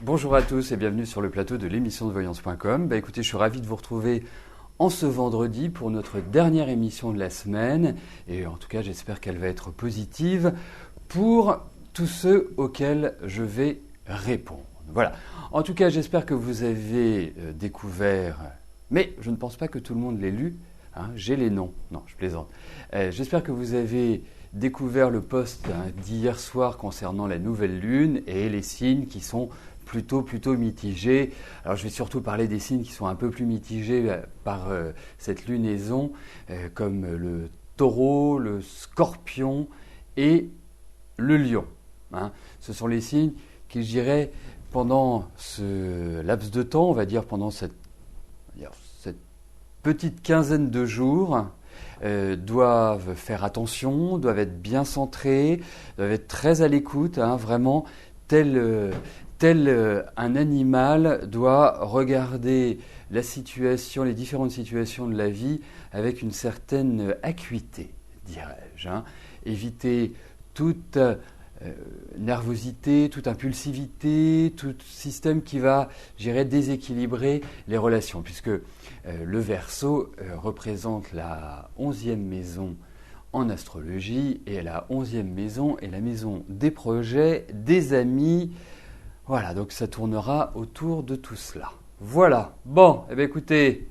Bonjour à tous et bienvenue sur le plateau de l'émission de voyance.com. Écoutez, je suis ravi de vous retrouver en ce vendredi pour notre dernière émission de la semaine. Et en tout cas, j'espère qu'elle va être positive pour tous ceux auxquels je vais répondre. Voilà. En tout cas, j'espère que vous avez découvert, mais je ne pense pas que tout le monde l'ait lu. J'ai les noms. Non, je plaisante. J'espère que vous avez découvert le post d'hier soir concernant la nouvelle lune et les signes qui sont plutôt mitigés. Alors je vais surtout parler des signes qui sont un peu plus mitigés par cette lunaison, comme le taureau, le scorpion et le lion. Ce sont les signes qui, je dirais, pendant ce laps de temps, on va dire pendant cette petite quinzaine de jours, doivent faire attention, doivent être bien centrés, doivent être très à l'écoute, vraiment tel un animal doit regarder la situation, les différentes situations de la vie avec une certaine acuité, dirais-je. Éviter toute nervosité, toute impulsivité, tout système qui va, déséquilibrer les relations, puisque le Verseau représente la 11e maison en astrologie, et la 11e maison est la maison des projets, des amis. Voilà, donc ça tournera autour de tout cela. Voilà, bon, écoutez,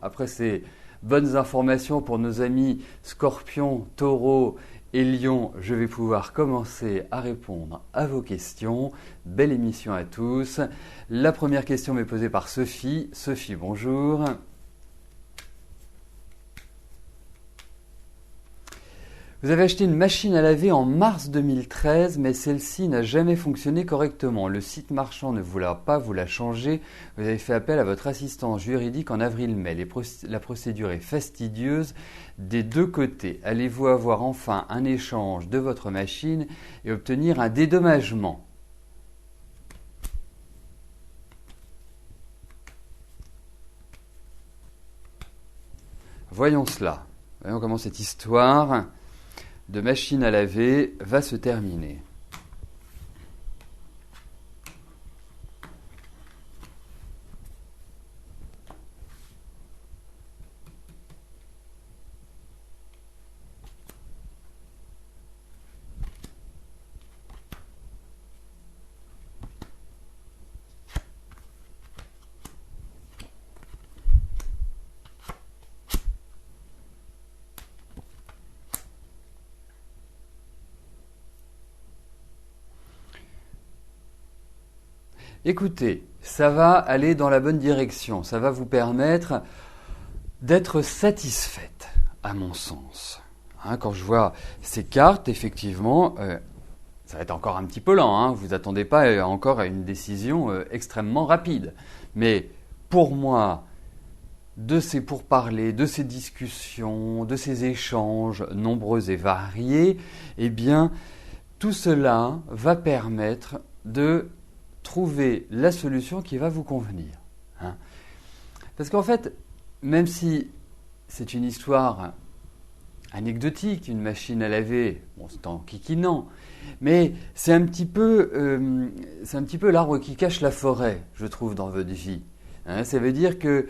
après ces bonnes informations pour nos amis Scorpion, Taureau et Lion, je vais pouvoir commencer à répondre à vos questions. Belle émission à tous. La première question m'est posée par Sophie. Sophie, bonjour. Vous avez acheté une machine à laver en mars 2013, mais celle-ci n'a jamais fonctionné correctement. Le site marchand ne voulant pas vous la changer, vous avez fait appel à votre assistance juridique en avril-mai. La procédure est fastidieuse des deux côtés. Allez-vous avoir enfin un échange de votre machine et obtenir un dédommagement ? Voyons cela. Voyons comment cette histoire de machine à laver va se terminer. Écoutez, ça va aller dans la bonne direction, ça va vous permettre d'être satisfaite, à mon sens. Quand je vois ces cartes, effectivement, ça va être encore un petit peu lent, vous attendez pas encore à une décision extrêmement rapide. Mais pour moi, de ces pourparlers, de ces discussions, de ces échanges nombreux et variés, eh bien, tout cela va permettre de trouver la solution qui va vous convenir. Parce qu'en fait, même si c'est une histoire anecdotique, une machine à laver, bon, c'est en kikinant, mais c'est un petit peu l'arbre qui cache la forêt, je trouve, dans votre vie. Ça veut dire que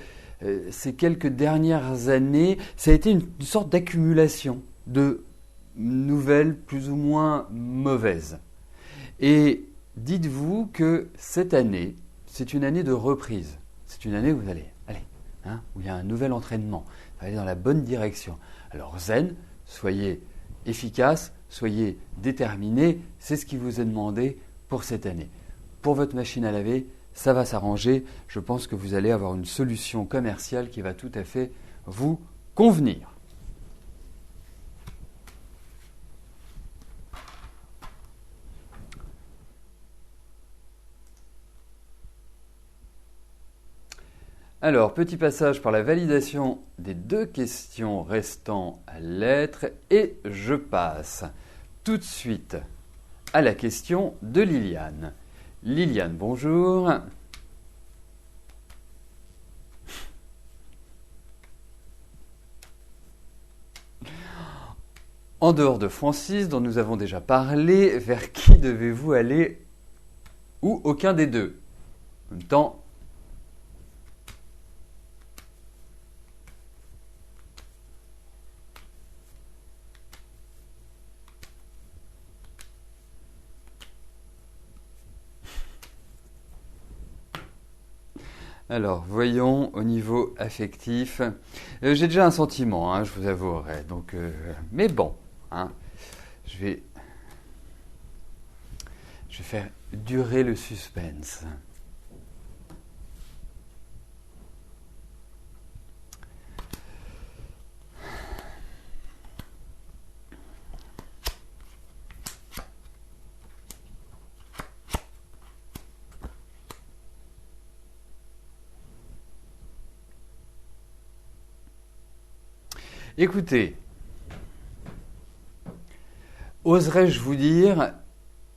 ces quelques dernières années, ça a été une sorte d'accumulation de nouvelles plus ou moins mauvaises. Et dites-vous que cette année, c'est une année de reprise. C'est une année où vous allez, où il y a un nouvel entraînement. Vous allez aller dans la bonne direction. Alors zen, soyez efficace, soyez déterminé. C'est ce qui vous est demandé pour cette année. Pour votre machine à laver, ça va s'arranger. Je pense que vous allez avoir une solution commerciale qui va tout à fait vous convenir. Alors, petit passage par la validation des deux questions restant à l'être et je passe tout de suite à la question de Liliane. Liliane, bonjour. En dehors de Francis, dont nous avons déjà parlé, vers qui devez-vous aller ou aucun des deux? En même temps, alors, voyons au niveau affectif. J'ai déjà un sentiment, hein, je vous avouerai. Donc, mais bon, hein, je vais faire durer le suspense. Écoutez, oserais-je vous dire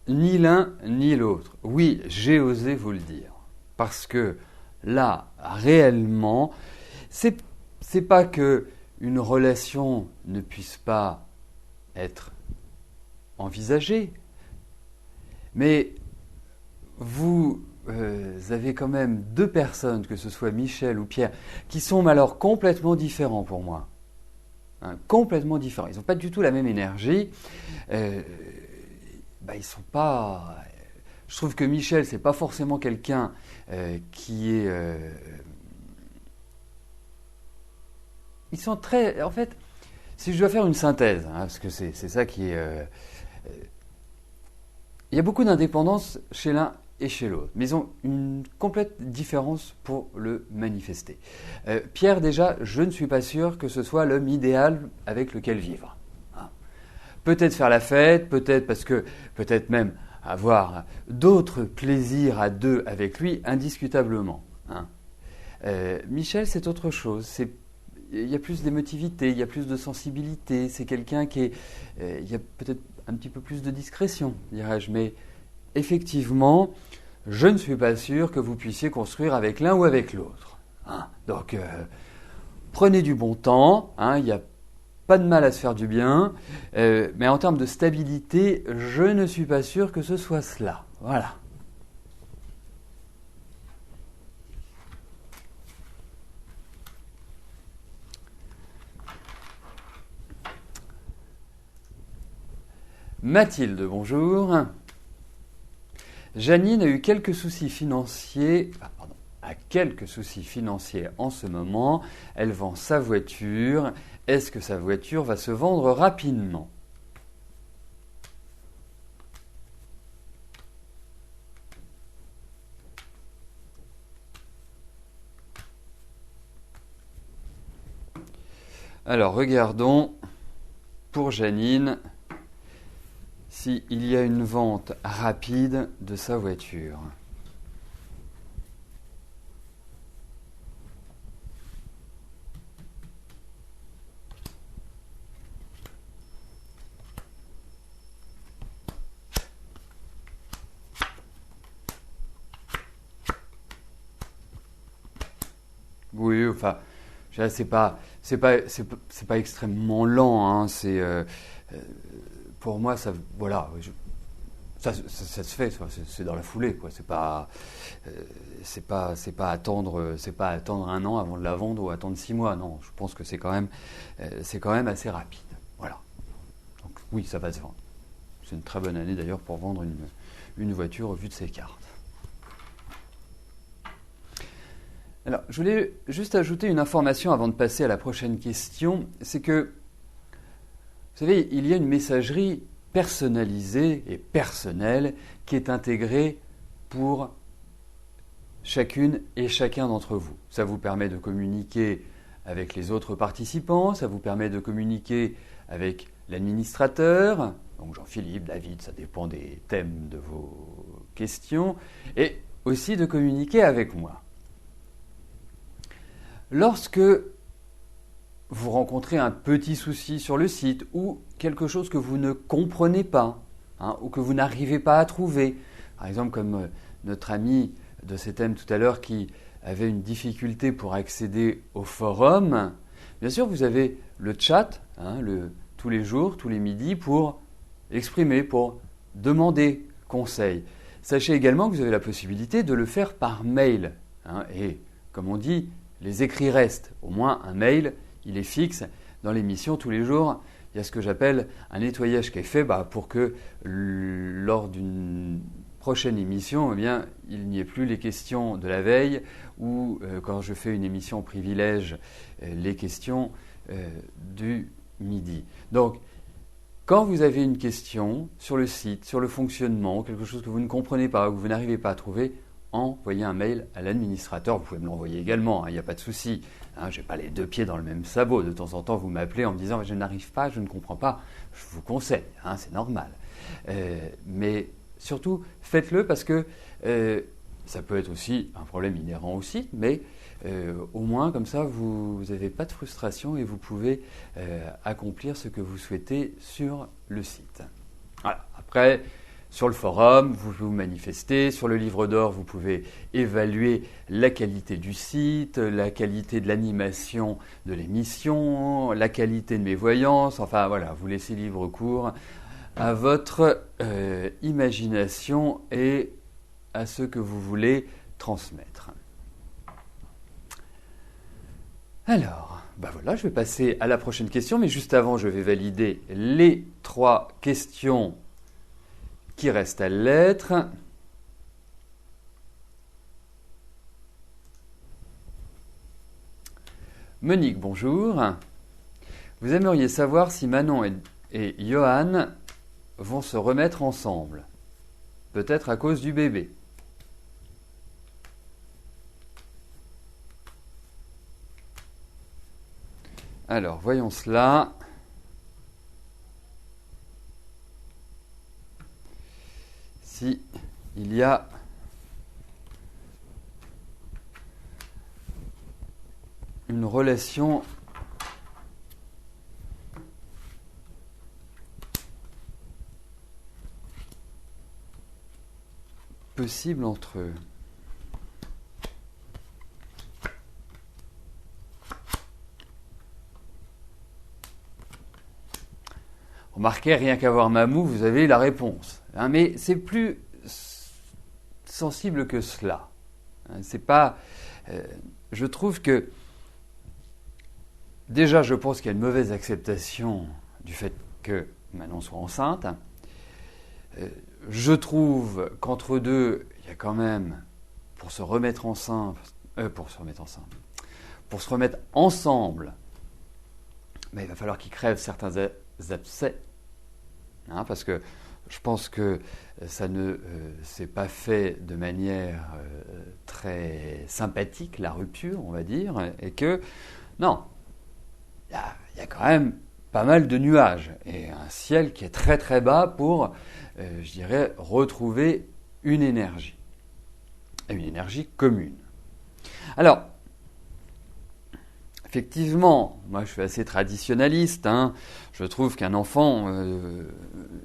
ni l'un ni l'autre? Oui, j'ai osé vous le dire. Parce que là, réellement, c'est pas que une relation ne puisse pas être envisagée, mais vous avez quand même deux personnes, que ce soit Michel ou Pierre, qui sont alors complètement différents pour moi. Hein, complètement différents. Ils n'ont pas du tout la même énergie. Ils sont pas. Je trouve que Michel, c'est pas forcément quelqu'un qui est. Ils sont très. En fait, si je dois faire une synthèse, hein, parce que c'est ça qui est. Il y a beaucoup d'indépendance chez l'un et chez l'autre, mais ils ont une complète différence pour le manifester. Pierre, déjà, je ne suis pas sûr que ce soit l'homme idéal avec lequel vivre. Hein. Peut-être faire la fête, peut-être même avoir d'autres plaisirs à deux avec lui, indiscutablement. Hein. Michel, c'est autre chose. Il y a plus d'émotivité, il y a plus de sensibilité. C'est quelqu'un qui est... il y a peut-être un petit peu plus de discrétion, dirais-je, mais effectivement, je ne suis pas sûr que vous puissiez construire avec l'un ou avec l'autre. Hein. Donc, prenez du bon temps, hein, il n'y a pas de mal à se faire du bien, mais en termes de stabilité, je ne suis pas sûr que ce soit cela. Voilà. Mathilde, bonjour. Janine a eu quelques soucis financiers, a quelques soucis financiers en ce moment. Elle vend sa voiture. Est-ce que sa voiture va se vendre rapidement? Alors, regardons pour Janine s'il y a une vente rapide de sa voiture. Oui, enfin, c'est pas extrêmement lent. Hein, pour moi, ça, voilà, ça se fait, c'est dans la foulée, quoi. C'est pas attendre, un an avant de la vendre ou attendre 6 mois. Non, je pense que c'est quand même assez rapide. Voilà. Donc oui, ça va se vendre. C'est une très bonne année d'ailleurs pour vendre une voiture au vu de ses cartes. Alors, je voulais juste ajouter une information avant de passer à la prochaine question. C'est que, vous savez, il y a une messagerie personnalisée et personnelle qui est intégrée pour chacune et chacun d'entre vous. Ça vous permet de communiquer avec les autres participants, ça vous permet de communiquer avec l'administrateur, donc Jean-Philippe, David, ça dépend des thèmes de vos questions, et aussi de communiquer avec moi. Lorsque vous rencontrez un petit souci sur le site ou quelque chose que vous ne comprenez pas, hein, ou que vous n'arrivez pas à trouver, par exemple comme notre ami de ces thèmes tout à l'heure qui avait une difficulté pour accéder au forum, bien sûr vous avez le chat, hein, tous les jours, tous les midis pour exprimer, pour demander conseil. Sachez également que vous avez la possibilité de le faire par mail. Et comme on dit, les écrits restent. Au moins un mail, il est fixe. Dans l'émission, tous les jours, il y a ce que j'appelle un nettoyage qui est fait pour que lors d'une prochaine émission, eh bien, il n'y ait plus les questions de la veille ou quand je fais une émission privilège, les questions du midi. Donc, quand vous avez une question sur le site, sur le fonctionnement, quelque chose que vous ne comprenez pas ou que vous n'arrivez pas à trouver, envoyez un mail à l'administrateur. Vous pouvez me l'envoyer également, il n'y a pas de souci. Je n'ai pas les deux pieds dans le même sabot. De temps en temps, vous m'appelez en me disant « je n'arrive pas, je ne comprends pas ». Je vous conseille, c'est normal. Mais surtout, faites-le parce que ça peut être aussi un problème inhérent au site, mais au moins, comme ça, vous n'avez pas de frustration et vous pouvez accomplir ce que vous souhaitez sur le site. Voilà. Après, sur le forum, vous pouvez vous manifester. Sur le livre d'or, vous pouvez évaluer la qualité du site, la qualité de l'animation de l'émission, la qualité de mes voyances. Enfin, voilà, vous laissez libre cours à votre imagination et à ce que vous voulez transmettre. Alors, voilà, je vais passer à la prochaine question, mais juste avant, je vais valider les 3 questions qui restent à l'être. Monique, bonjour. Vous aimeriez savoir si Manon et Johan vont se remettre ensemble, peut-être à cause du bébé. Alors, voyons cela. Si il y a une relation possible entre eux. Remarquez, rien qu'à voir Mamou, vous avez la réponse. Mais c'est plus sensible que cela. C'est pas. Je trouve que déjà, je pense qu'il y a une mauvaise acceptation du fait que Manon soit enceinte. Je trouve qu'entre deux, il y a quand même, pour se remettre ensemble, il va falloir qu'ils crèvent certains abcès. Parce que je pense que ça ne s'est pas fait de manière très sympathique, la rupture, on va dire, et que, non, il y a quand même pas mal de nuages et un ciel qui est très très bas pour, je dirais, retrouver une énergie commune. Alors, effectivement, moi je suis assez traditionnaliste, je trouve qu'un enfant,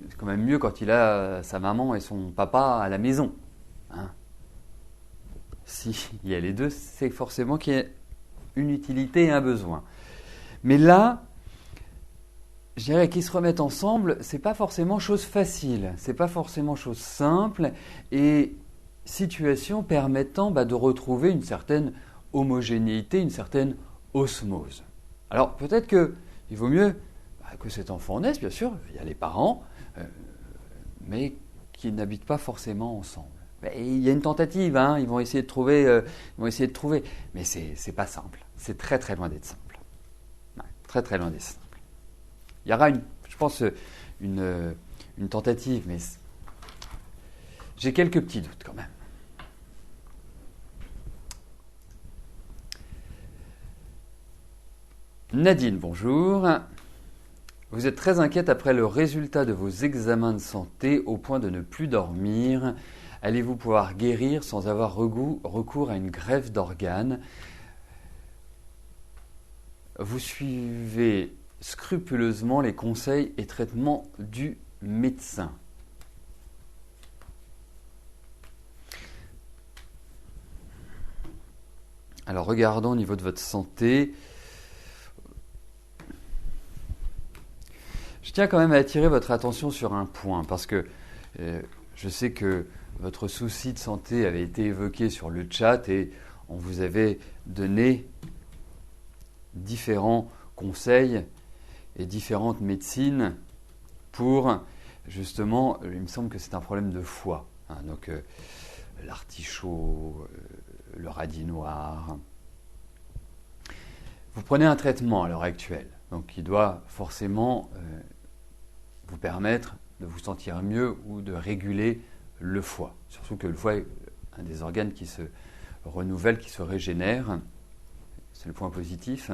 c'est quand même mieux quand il a sa maman et son papa à la maison. S'il y a les deux, c'est forcément qu'il y a une utilité et un besoin. Mais là, je dirais qu'ils se remettent ensemble, c'est pas forcément chose facile, c'est pas forcément chose simple, et situation permettant de retrouver une certaine homogénéité, une certaine osmose. Alors peut-être qu'il vaut mieux que cet enfant naisse, bien sûr, il y a les parents, mais qui n'habitent pas forcément ensemble. Il y a une tentative, ils vont essayer de trouver, mais c'est pas simple, c'est très très loin d'être simple. Très très loin d'être simple. Il y aura, je pense, une tentative, mais j'ai quelques petits doutes quand même. Nadine, bonjour. Vous êtes très inquiète après le résultat de vos examens de santé au point de ne plus dormir. Allez-vous pouvoir guérir sans avoir recours à une greffe d'organes? Vous suivez scrupuleusement les conseils et traitements du médecin. Alors regardons au niveau de votre santé. Je tiens quand même à attirer votre attention sur un point parce que je je sais que votre souci de santé avait été évoqué sur le chat et on vous avait donné différents conseils et différentes médecines pour, justement, il me semble que c'est un problème de foie. Donc, l'artichaut, le radis noir. Vous prenez un traitement à l'heure actuelle, donc qui doit forcément vous permettre de vous sentir mieux ou de réguler le foie. Surtout que le foie est un des organes qui se renouvelle, qui se régénère. C'est le point positif.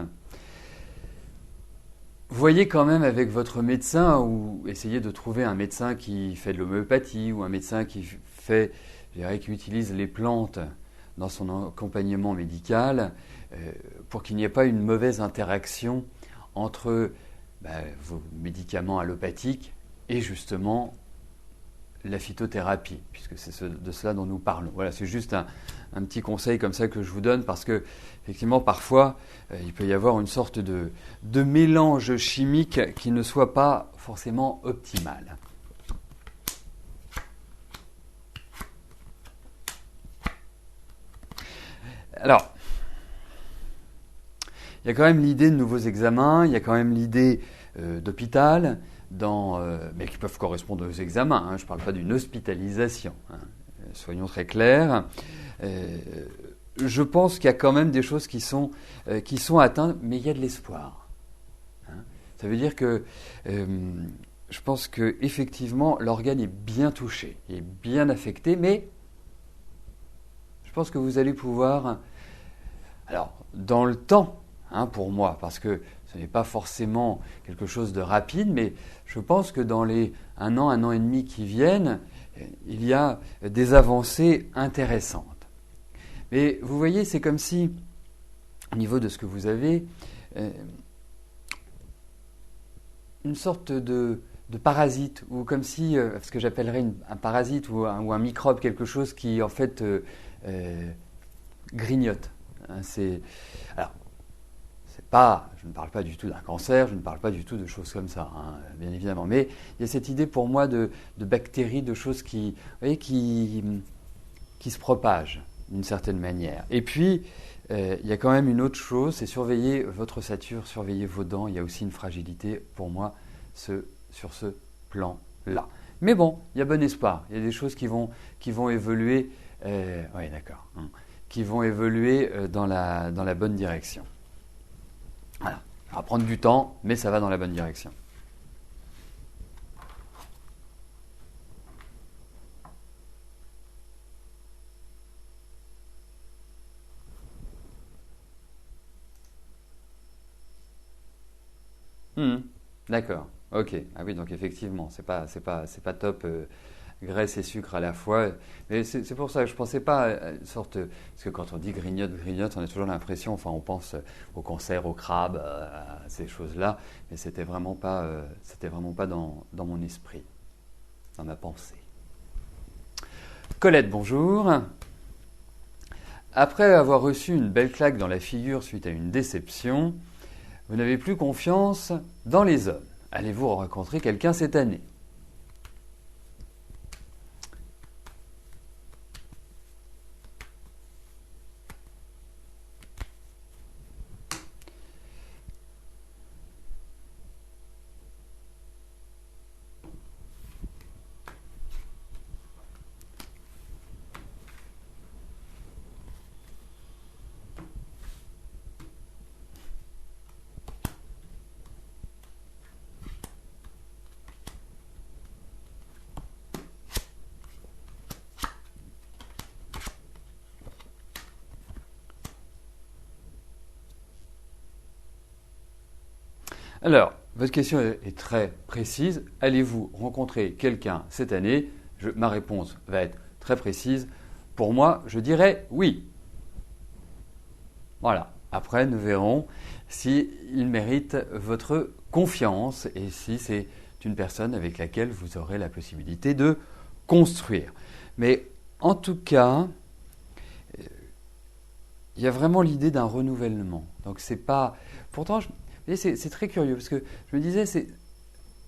Voyez quand même avec votre médecin ou essayez de trouver un médecin qui fait de l'homéopathie ou un médecin qui fait, je dirais, qui utilise les plantes dans son accompagnement médical pour qu'il n'y ait pas une mauvaise interaction entre vos médicaments allopathiques et justement la phytothérapie, puisque c'est de cela dont nous parlons. Voilà, c'est juste un petit conseil comme ça que je vous donne parce que effectivement parfois il peut y avoir une sorte de mélange chimique qui ne soit pas forcément optimal. Alors, il y a quand même l'idée de nouveaux examens, il y a quand même l'idée d'hôpital, mais qui peuvent correspondre aux examens. Je ne parle pas d'une hospitalisation. Soyons très clairs. Je pense qu'il y a quand même des choses qui sont atteintes, mais il y a de l'espoir. Ça veut dire que je pense qu'effectivement, l'organe est bien touché, il est bien affecté, mais je pense que vous allez pouvoir, alors dans le temps, pour moi, parce que ce n'est pas forcément quelque chose de rapide, mais je pense que dans les un an et demi qui viennent, il y a des avancées intéressantes. Mais vous voyez, c'est comme si, au niveau de ce que vous avez, une sorte de parasite, ou comme si, ce que j'appellerais un parasite ou un microbe, quelque chose qui en fait grignote. Je ne parle pas du tout d'un cancer, je ne parle pas du tout de choses comme ça, bien évidemment. Mais il y a cette idée pour moi de bactéries, de choses qui se propagent d'une certaine manière. Et puis, il y a quand même une autre chose, c'est surveiller votre ossature, surveiller vos dents. Il y a aussi une fragilité pour moi sur ce plan-là. Mais bon, il y a bon espoir. Il y a des choses qui vont évoluer, qui vont évoluer dans la bonne direction. Voilà. Ça va prendre du temps, mais ça va dans la bonne direction. D'accord. Ok. Ah oui, donc effectivement, c'est pas top. Graisse et sucre à la fois. Mais c'est pour ça que je ne pensais pas à une sorte. Parce que quand on dit grignote, on a toujours l'impression, on pense au cancer, au crabe, à ces choses-là. Mais c'était vraiment pas dans mon esprit, dans ma pensée. Colette, bonjour. Après avoir reçu une belle claque dans la figure suite à une déception, vous n'avez plus confiance dans les hommes. Allez-vous rencontrer quelqu'un cette année ? Alors, votre question est très précise. Allez-vous rencontrer quelqu'un cette année ? Ma réponse va être très précise. Pour moi, je dirais oui. Voilà. Après, nous verrons s'il mérite votre confiance et si c'est une personne avec laquelle vous aurez la possibilité de construire. Mais en tout cas, il y a vraiment l'idée d'un renouvellement. Donc c'est pas. Pourtant, c'est très curieux parce que je me disais,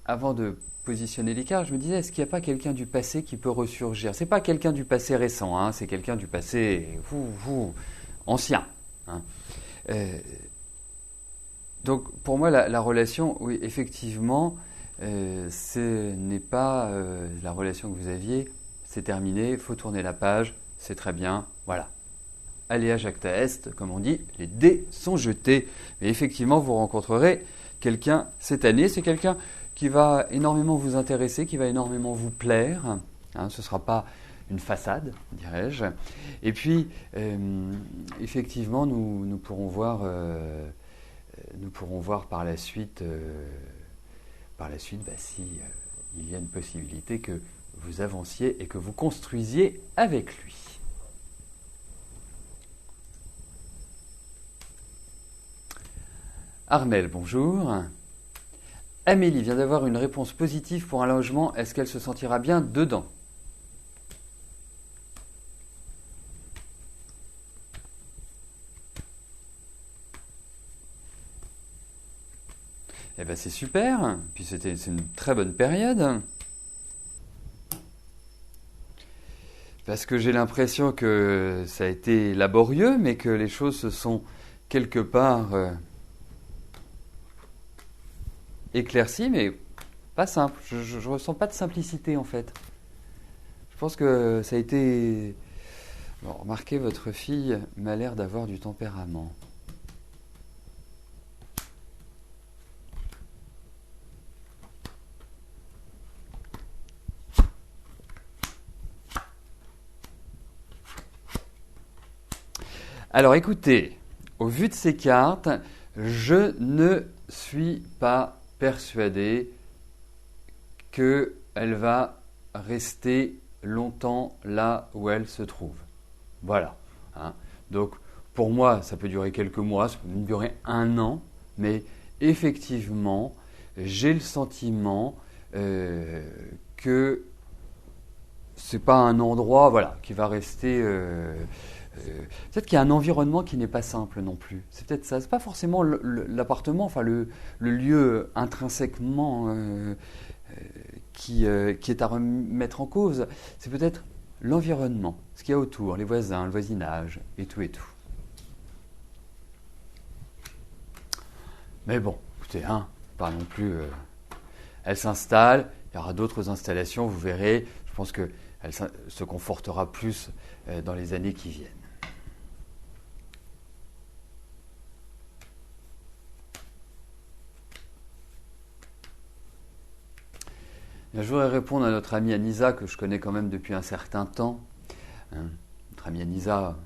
avant de positionner les cartes, je me disais, est-ce qu'il n'y a pas quelqu'un du passé qui peut ressurgir? C'est pas quelqu'un du passé récent, hein, c'est quelqu'un du passé ancien. Hein. Donc pour moi, la relation, oui, effectivement, ce n'est pas la relation que vous aviez, c'est terminé, il faut tourner la page, c'est très bien, voilà. Alea jacta est, comme on dit, les dés sont jetés. Mais effectivement, vous rencontrerez quelqu'un cette année, c'est quelqu'un qui va énormément vous intéresser, qui va énormément vous plaire. Hein, ce ne sera pas une façade, dirais-je. Et puis, effectivement, nous pourrons voir par la suite, si il y a une possibilité que vous avanciez et que vous construisiez avec lui. Armel, bonjour. Amélie vient d'avoir une réponse positive pour un logement. Est-ce qu'elle se sentira bien dedans? Eh bien, c'est super. Puis c'est une très bonne période. Parce que j'ai l'impression que ça a été laborieux, mais que les choses se sont quelque part éclaircies, mais pas simples. Je ne ressens pas de simplicité en fait. Je pense que ça a été... Bon, remarquez, votre fille m'a l'air d'avoir du tempérament. Alors écoutez, au vu de ces cartes, je ne suis pas persuadé qu'elle va rester longtemps là où elle se trouve. Voilà. Hein. Donc pour moi, ça peut durer quelques mois, ça peut même durer un an, mais effectivement, j'ai le sentiment que c'est pas un endroit, voilà, qui va rester. Peut-être qu'il y a un environnement qui n'est pas simple non plus. C'est peut-être ça. C'est pas forcément l'appartement, enfin le lieu intrinsèquement qui est à remettre en cause. C'est peut-être l'environnement, ce qu'il y a autour, les voisins, le voisinage et tout et tout. Mais bon, écoutez, hein, pas non plus. Elle s'installe. Il y aura d'autres installations, vous verrez. Je pense qu'elle se confortera plus dans les années qui viennent. Je voudrais répondre à notre amie Anissa, que je connais quand même depuis un certain temps. Notre amie Anissa,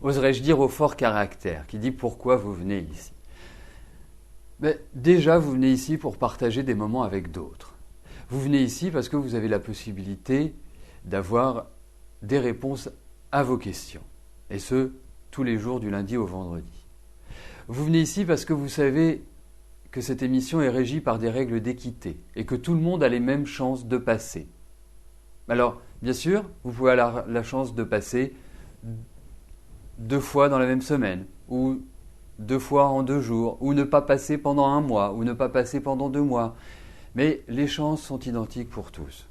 oserais-je dire au fort caractère, qui dit pourquoi vous venez ici. Mais déjà, vous venez ici pour partager des moments avec d'autres. Vous venez ici parce que vous avez la possibilité d'avoir des réponses à vos questions. Et ce, tous les jours du lundi au vendredi. Vous venez ici parce que vous savez que cette émission est régie par des règles d'équité et que tout le monde a les mêmes chances de passer. Alors, bien sûr, vous pouvez avoir la chance de passer 2 fois dans la même semaine, ou 2 fois en 2 jours, ou ne pas passer pendant 1 mois, ou ne pas passer pendant 2 mois. Mais les chances sont identiques pour tous.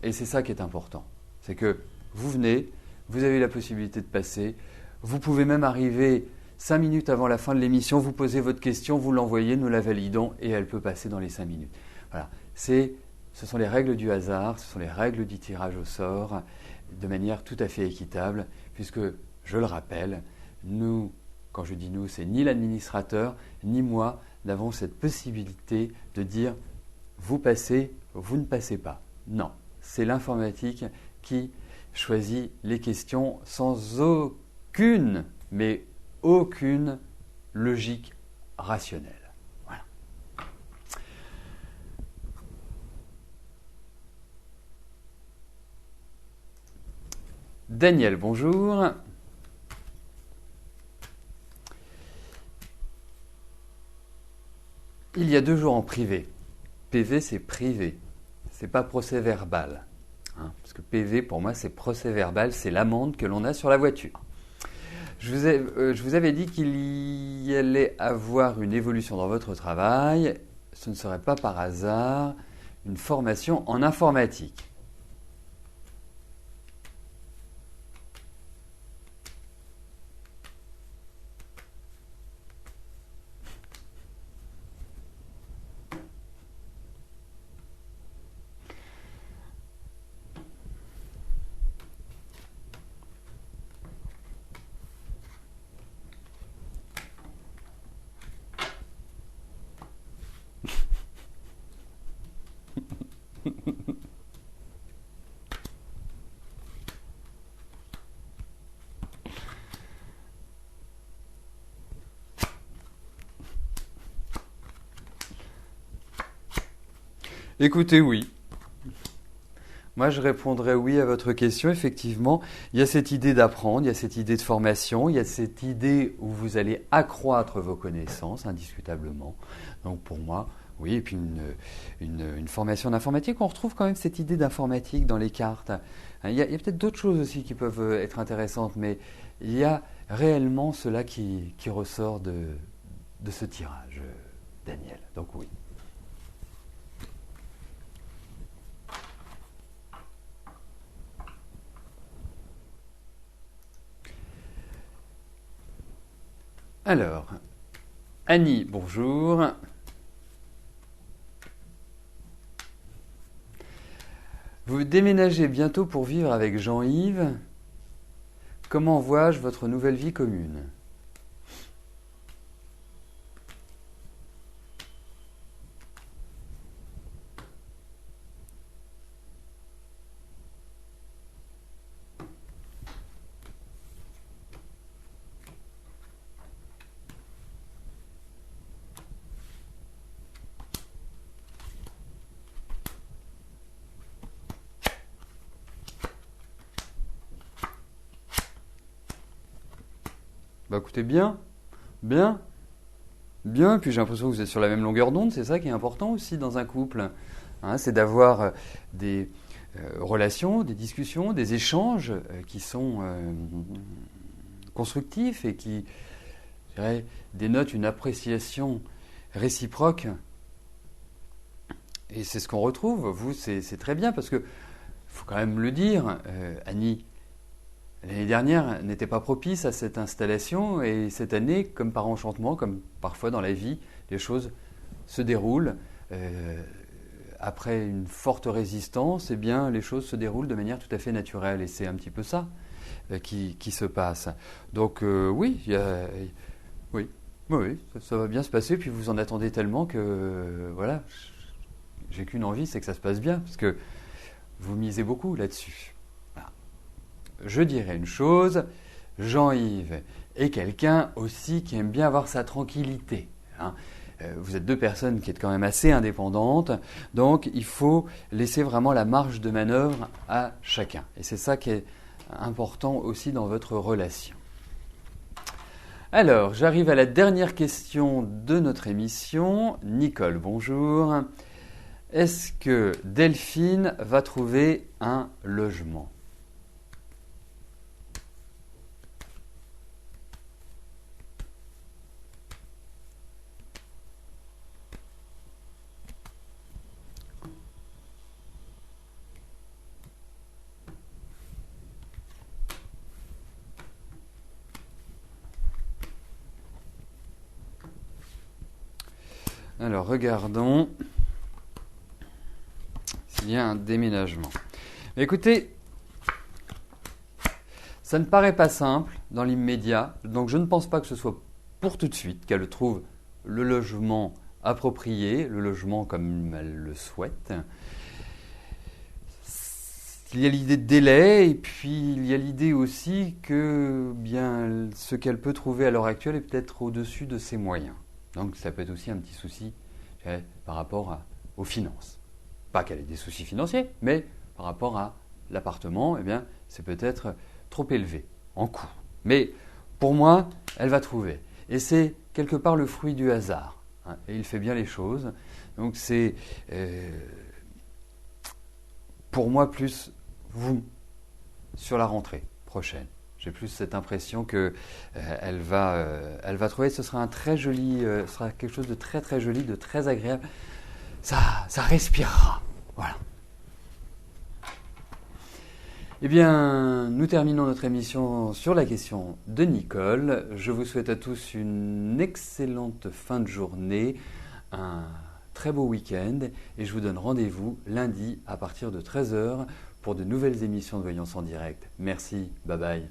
Et c'est ça qui est important. C'est que vous venez, vous avez la possibilité de passer, vous pouvez même arriver 5 minutes avant la fin de l'émission, vous posez votre question, vous l'envoyez, nous la validons et elle peut passer dans les 5 minutes. Voilà. Ce sont les règles du hasard, ce sont les règles du tirage au sort, de manière tout à fait équitable, puisque, je le rappelle, nous, quand je dis nous, c'est ni l'administrateur, ni moi, n'avons cette possibilité de dire vous passez, vous ne passez pas. Non, c'est l'informatique qui choisit les questions sans aucune logique rationnelle. Voilà. Daniel, bonjour. Il y a 2 jours en privé. PV, c'est privé. C'est pas procès verbal. Hein, parce que PV, pour moi, c'est procès verbal, c'est l'amende que l'on a sur la voiture. Je vous avais dit qu'il y allait avoir une évolution dans votre travail. Ce ne serait pas par hasard une formation en informatique. Écoutez, oui. Moi, je répondrais oui à votre question. Effectivement, il y a cette idée d'apprendre, il y a cette idée de formation, il y a cette idée où vous allez accroître vos connaissances, indiscutablement. Donc, pour moi, oui. Et puis, une formation d'informatique, on retrouve quand même cette idée d'informatique dans les cartes. Il y a peut-être d'autres choses aussi qui peuvent être intéressantes, mais il y a réellement cela qui ressort de ce tirage, Daniel. Donc, oui. Alors, Annie, bonjour. Vous déménagez bientôt pour vivre avec Jean-Yves. Comment vois-je votre nouvelle vie commune ? Bah écoutez, bien, bien, bien. Puis j'ai l'impression que vous êtes sur la même longueur d'onde. C'est ça qui est important aussi dans un couple. Hein, c'est d'avoir des relations, des discussions, des échanges qui sont constructifs et qui, je dirais, dénotent une appréciation réciproque. Et c'est ce qu'on retrouve. Vous, c'est très bien parce que, il faut quand même le dire, Annie, l'année dernière n'était pas propice à cette installation et cette année, comme par enchantement, comme parfois dans la vie, les choses se déroulent. Après une forte résistance, eh bien, les choses se déroulent de manière tout à fait naturelle et c'est un petit peu ça qui se passe. Donc oui, oui, oui, ça va bien se passer. Puis vous en attendez tellement que voilà, j'ai qu'une envie, c'est que ça se passe bien parce que vous misez beaucoup là-dessus. Je dirais une chose, Jean-Yves est quelqu'un aussi qui aime bien avoir sa tranquillité. Hein. Vous êtes deux personnes qui êtes quand même assez indépendantes, donc il faut laisser vraiment la marge de manœuvre à chacun. Et c'est ça qui est important aussi dans votre relation. Alors, j'arrive à la dernière question de notre émission. Nicole, bonjour. Est-ce que Delphine va trouver un logement ? Alors, regardons s'il y a un déménagement. Mais écoutez, ça ne paraît pas simple dans l'immédiat, donc je ne pense pas que ce soit pour tout de suite qu'elle trouve le logement approprié, le logement comme elle le souhaite. Il y a l'idée de délai et puis il y a l'idée aussi que bien, ce qu'elle peut trouver à l'heure actuelle est peut-être au-dessus de ses moyens. Donc ça peut être aussi un petit souci par rapport aux finances. Pas qu'elle ait des soucis financiers, mais par rapport à l'appartement, eh bien, c'est peut-être trop élevé en coût. Mais pour moi, elle va trouver. Et c'est quelque part le fruit du hasard. Hein, et il fait bien les choses. Donc c'est pour moi plus vous sur la rentrée prochaine. J'ai plus cette impression que elle va trouver, ce sera un très joli, ce sera quelque chose de très très joli, de très agréable. Ça respirera. Voilà. Eh bien, nous terminons notre émission sur la question de Nicole. Je vous souhaite à tous une excellente fin de journée, un très beau week-end et je vous donne rendez-vous lundi à partir de 13h pour de nouvelles émissions de Voyance en direct. Merci, bye bye.